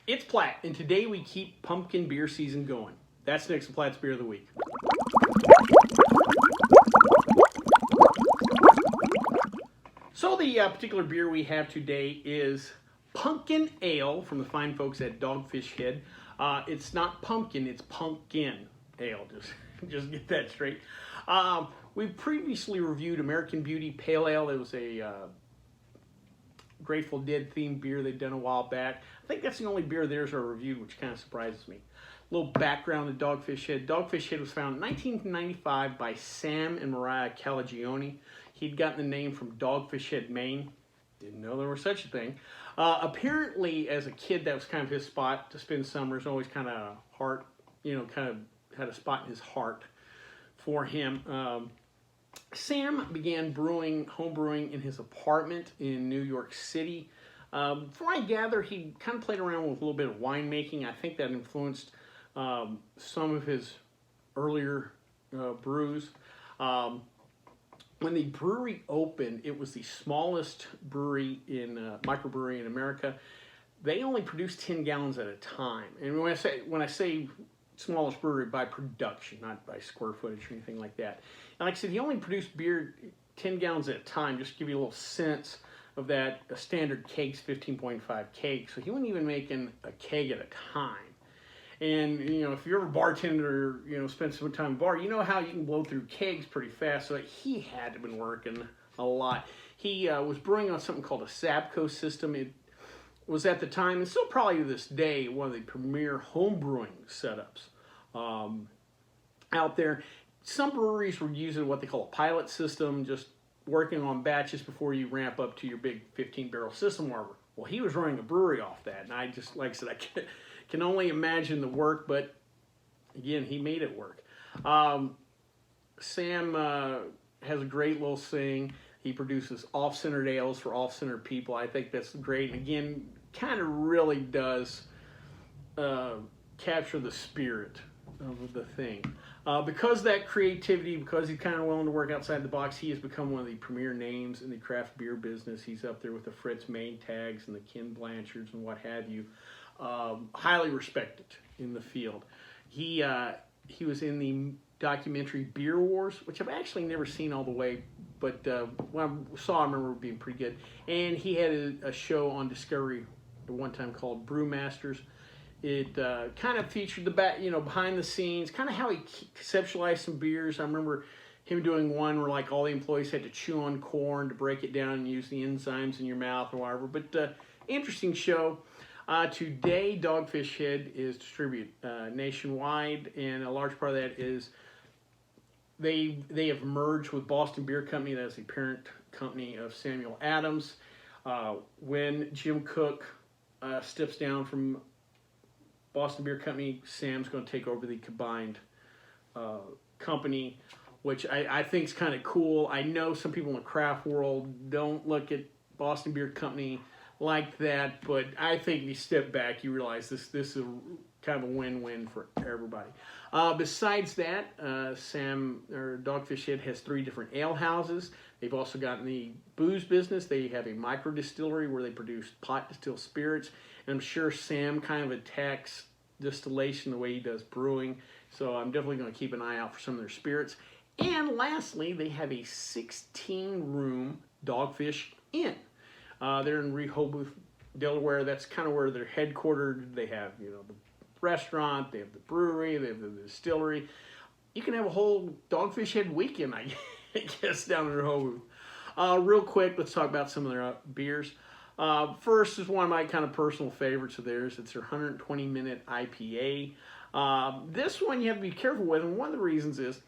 It's Platt, and today we keep pumpkin beer season going. That's next to Platt's Beer of the Week. So the particular beer we have today is Punkin Ale from the fine folks at DogFish Head. It's not pumpkin, it's Punkin Ale. Just get that straight. We previously reviewed American Beauty Pale Ale. It was a Grateful Dead themed beer they'd done a while back. I think that's the only beer theirs are reviewed, which kind of surprises me. A little background to Dogfish Head. Dogfish Head was founded in 1995 by Sam and Mariah Calagione. He'd gotten the name from Dogfish Head, Maine. Didn't know there was such a thing. Apparently, as a kid, that was kind of his spot to spend summers. Always kind of heart, kind of had a spot in his heart for him. Sam began home brewing in his apartment in New York City. From what I gather, he kind of played around with a little bit of winemaking. I think that influenced some of his earlier brews. When the brewery opened, it was the smallest microbrewery in America. They only produced 10 gallons at a time. And when I say smallest brewery, by production, not by square footage or anything like that. And like I said, he only produced beer 10 gallons at a time, just to give you a little sense of that. A standard keg's 15.5 keg, so he wasn't even making a keg at a time. And, if you're ever a bartender, spend some time in a bar, you know how you can blow through kegs pretty fast, so he had to have been working a lot. He was brewing on something called a Sabco system. It was at the time, and still probably to this day, one of the premier home brewing setups out there. Some breweries were using what they call a pilot system, just working on batches before you ramp up to your big 15-barrel system arbor. Well, he was running a brewery off that, and I just, like I said, I can only imagine the work, but again, he made it work. Sam has a great little thing. He produces off-centered ales for off-centered people. I think that's great. And again, kind of really does capture the spirit of the thing. Because of that creativity, because he's kind of willing to work outside the box, he has become one of the premier names in the craft beer business. He's up there with the Fritz Maytags and the Ken Blanchards and what have you. Highly respected in the field. He was in the documentary Beer Wars, which I've actually never seen all the way, but when I saw, I remember it being pretty good. And he had a show on Discovery at one time called Brewmasters. It kind of featured the behind the scenes, kind of how he conceptualized some beers. I remember him doing one where like all the employees had to chew on corn to break it down and use the enzymes in your mouth or whatever. But interesting show. Today, Dogfish Head is distributed nationwide, and a large part of that is they have merged with Boston Beer Company. That is the parent company of Samuel Adams. When Jim Koch steps down from Boston Beer Company, Sam's going to take over the combined company, which I think is kind of cool. I know some people in the craft world don't look at Boston Beer Company like that, but I think if you step back, you realize this is kind of a win-win for everybody. Besides that, Dogfish Head has 3 different ale houses. They've also got in the booze business. They have a micro distillery where they produce pot distilled spirits. And I'm sure Sam kind of attacks distillation the way he does brewing. So I'm definitely going to keep an eye out for some of their spirits. And lastly, they have a 16-room Dogfish Inn. They're in Rehoboth, Delaware. That's kind of where they're headquartered. They have, the restaurant, they have the brewery, they have the distillery. You can have a whole Dogfish Head weekend, I guess, down in Rehoboth. Real quick, let's talk about some of their beers. First is one of my kind of personal favorites of theirs. It's their 120-minute IPA. This one you have to be careful with, and one of the reasons is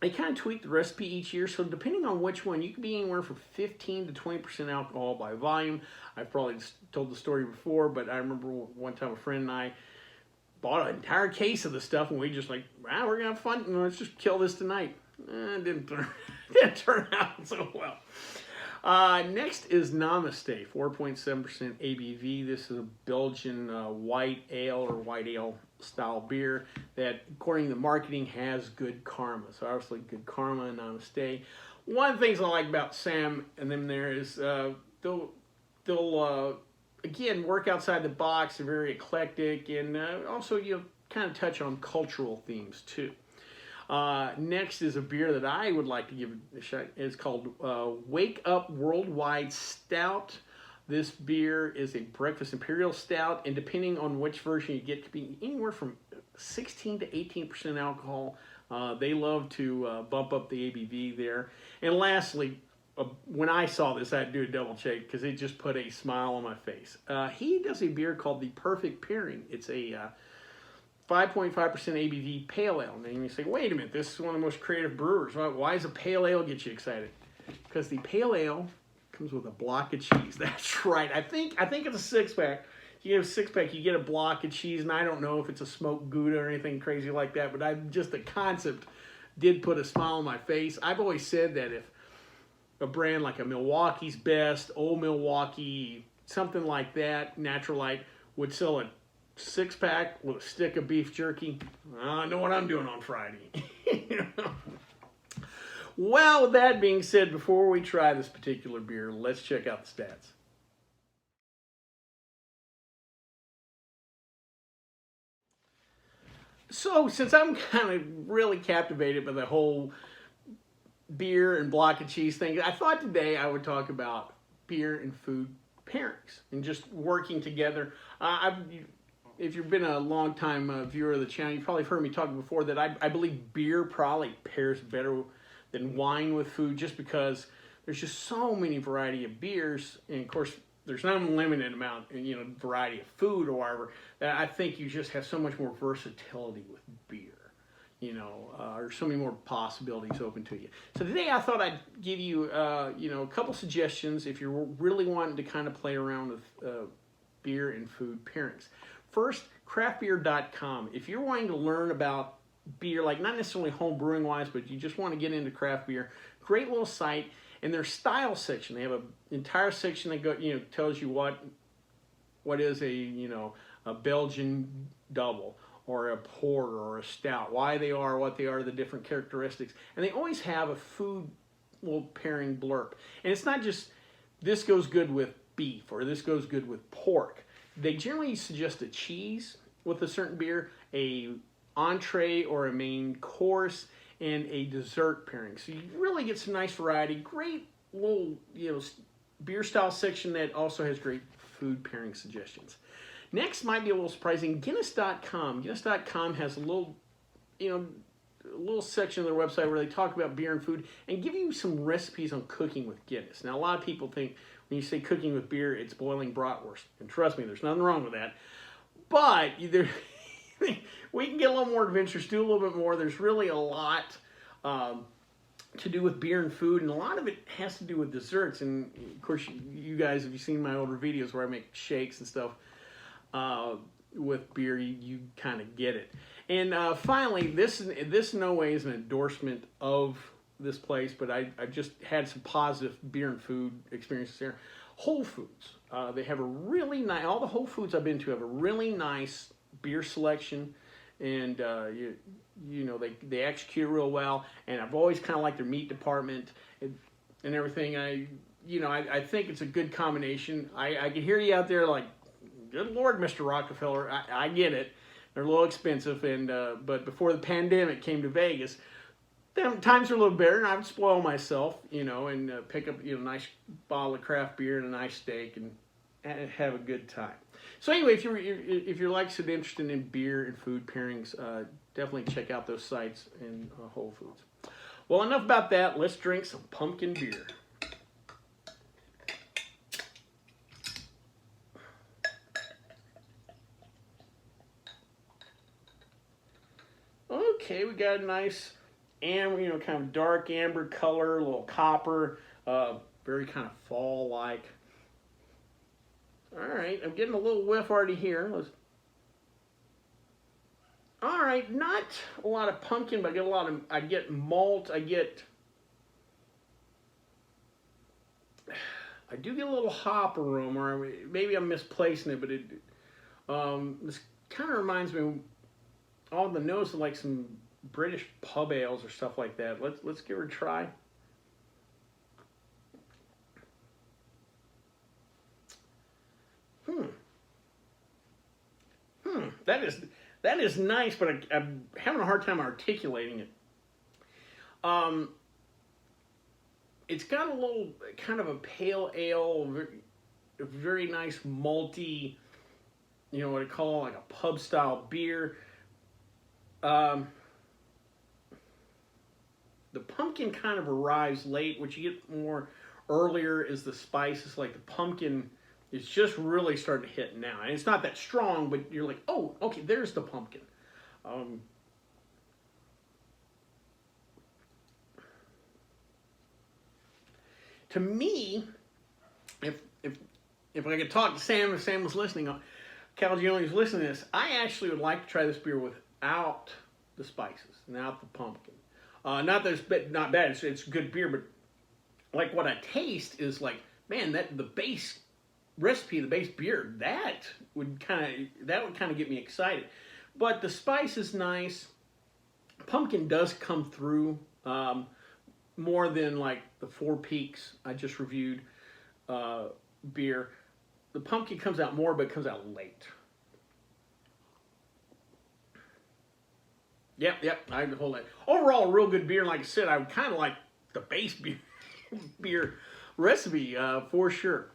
they kind of tweak the recipe each year, so depending on which one, you can be anywhere from 15 to 20% alcohol by volume. I've probably told the story before, but I remember one time a friend and I bought an entire case of the stuff, and we just we're going to have fun, and let's just kill this tonight. It didn't turn out so well. Next is Namaste, 4.7% ABV. This is a Belgian white ale or white ale style beer that, according to the marketing, has good karma. So obviously good karma and Namaste. One of the things I like about Sam and them there is they'll again, work outside the box. They're very eclectic, and also you kind of touch on cultural themes too. Next is a beer that I would like to give a shot. It's called Wake Up Worldwide Stout. This beer is a breakfast imperial stout, and depending on which version you get, it could be anywhere from 16 to 18% alcohol. They love to bump up the ABV there. And lastly, when I saw this, I had to do a double check because it just put a smile on my face. He does a beer called the Perfect Pairing. It's a 5.5% ABV pale ale. And you say, wait a minute, this is one of the most creative brewers. Why does a pale ale get you excited? Because the pale ale comes with a block of cheese. That's right. I think it's a six-pack. You get a six-pack, you get a block of cheese, and I don't know if it's a smoked Gouda or anything crazy like that, but just the concept did put a smile on my face. I've always said that if a brand like a Milwaukee's Best, Old Milwaukee, something like that, Natural Light, would sell a six-pack with a stick of beef jerky, I know what I'm doing on Friday. Well, with that being said, before we try this particular beer, let's check out the stats. So, since I'm kind of really captivated by the whole beer and block of cheese thing, I thought today I would talk about beer and food pairings and just working together. If you've been a long time viewer of the channel, you've probably heard me talk before that I believe beer probably pairs better than wine with food, just because there's just so many variety of beers, and of course there's an unlimited amount, variety of food or whatever, that I think you just have so much more versatility with beer, or so many more possibilities open to you. So today I thought I'd give you, a couple suggestions if you're really wanting to kind of play around with beer and food pairings. First, craftbeer.com. If you're wanting to learn about beer, like not necessarily home brewing wise, but you just want to get into craft beer, great little site. And their style section, they have an entire section that tells you what is a Belgian double or a porter or a stout, why they are what they are, the different characteristics, and they always have a food little pairing blurb. And it's not just this goes good with beef or this goes good with pork. They generally suggest a cheese with a certain beer, a entree or a main course, and a dessert pairing. So you really get some nice variety. Great little beer style section that also has great food pairing suggestions. Next might be a little surprising, Guinness.com. Guinness.com has a little section of their website where they talk about beer and food and give you some recipes on cooking with Guinness. Now a lot of people think when you say cooking with beer, it's boiling bratwurst. And trust me, there's nothing wrong with that. But we can get a little more adventurous, do a little bit more. There's really a lot to do with beer and food, and a lot of it has to do with desserts. And of course, you guys, if you've seen my older videos where I make shakes and stuff with beer, you kind of get it. And finally, this in no way is an endorsement of this place, but I've just had some positive beer and food experiences there. Whole Foods, they have a really nice, all the Whole Foods I've been to have a really nice beer selection, and they execute real well. And I've always kind of liked their meat department and everything. I think it's a good combination. I can hear you out there like, good Lord, Mr. Rockefeller. I get it. They're a little expensive, but before the pandemic came to Vegas, times are a little better, and I would spoil myself, and pick up a nice bottle of craft beer and a nice steak and have a good time. So anyway, if you're like I said, interested in beer and food pairings, definitely check out those sites in Whole Foods. Well, enough about that. Let's drink some pumpkin beer. Okay, we got a nice amber, kind of dark amber color, a little copper, very kind of fall-like. All right, I'm getting a little whiff already here. All right, not a lot of pumpkin, but I get malt, I do get a little hop aroma, or maybe I'm misplacing it, but this kind of reminds me on the nose of like some British pub ales or stuff like that. Let's give her a try. that is nice, but I'm having a hard time articulating it. It's got a little kind of a pale ale, very nice malty, you know what I call like a pub style beer. The pumpkin kind of arrives late. What you get more earlier is the spices. Like the pumpkin is just really starting to hit now. And it's not that strong, but you're like, oh, okay, there's the pumpkin. To me, if I could talk to Sam, if Sam was listening, Calagione was listening to this, I actually would like to try this beer without the spices, without the pumpkin. Not that it's not bad, it's good beer, but like what I taste is like, man, that the base recipe, the base beer, that would kind of get me excited. But the spice is nice. Pumpkin does come through more than like the Four Peaks I just reviewed beer. The pumpkin comes out more, but it comes out late. Yep, I hold that. Overall, a real good beer. Like I said, I would kind of like the base beer recipe for sure.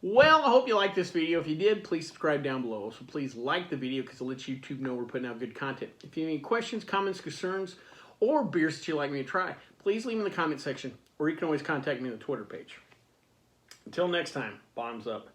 Well, I hope you liked this video. If you did, please subscribe down below. So please like the video because it lets YouTube know we're putting out good content. If you have any questions, comments, concerns, or beers that you'd like me to try, please leave them in the comment section, or you can always contact me on the Twitter page. Until next time, bottoms up.